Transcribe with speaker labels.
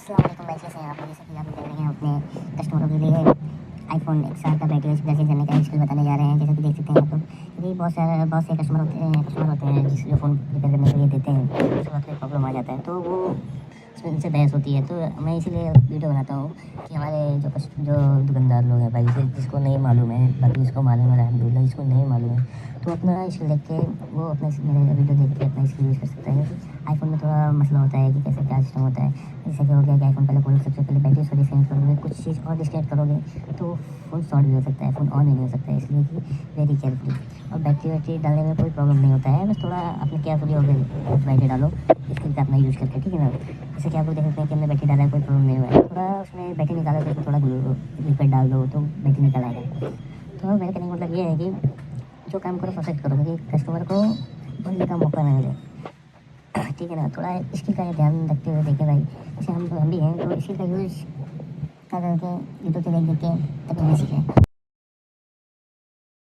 Speaker 1: अस्सलाम वालेकुम भाई, कैसे हैं आप? जैसे कि आप देख रहे हैं अपने कस्टमरों के लिए आईफोन XR का बैटरी कैसे चलने का स्किल बताने जा रहे हैं। जैसे कि देख सकते हैं आप लोग, क्योंकि बहुत से कस्टमर होते हैं जिस जो फ़ोन रिपेयर करने के लिए देते हैं, उसके बाद कोई प्रॉब्लम आ जाता है तो वो उसमें उनसे बहस होती है। तो मैं इसीलिए वीडियो बनाता हूँ कि हमारे जो दुकानदार लोग हैं भाई, जिसको नहीं मालूम है, बाकी जिसको मालूम है अल्हम्दुलिल्लाह, जिसको नहीं मालूम है तो अपना स्किल देख के वो अपना मेरा वीडियो देख के अपना स्किल यूज़ कर सकता है। क्योंकि आईफोन में थोड़ा मसला होता है कि कैसे क्या सिस्टम होता है। जैसे कि हो गया कि आईफोन पहले खोलो, सबसे पहले बैटरी उसको डिस्कनेक्ट करोगे, कुछ चीज़ और डिस्कनेक्ट करोगे तो फ़ोन शॉर्ट भी हो सकता है, फ़ोन ऑन भी नहीं हो सकता है। इसलिए कि वेरी केयरफुली, और बैटरी डालने में कोई प्रॉब्लम नहीं होता है, बस थोड़ा अपने केयरफुली होकर बैटरी डालो स्किल का अपना यूज़ करके, ठीक है ना। जैसे कि आप लोग देख सकते हैं कि हमने बैटरी डाला है, कोई प्रॉब्लम नहीं हुआ है। थोड़ा उसमें बैटरी निकालो तो उसमें थोड़ा लिक्विड डाल दो तो बैटरी निकल आएगा। तो मेरे कहने का मतलब ये है कि जो काम करो परफेक्ट करो, क्योंकि कस्टमर को बोलने का मौका ना मिले, ठीक है ना। थोड़ा स्किल का ध्यान रखते हुए देखें भाई, जैसे हम भी हैं तो स्किल का यूज़ कर करके यूट्यूब से देख के तभी सीखें।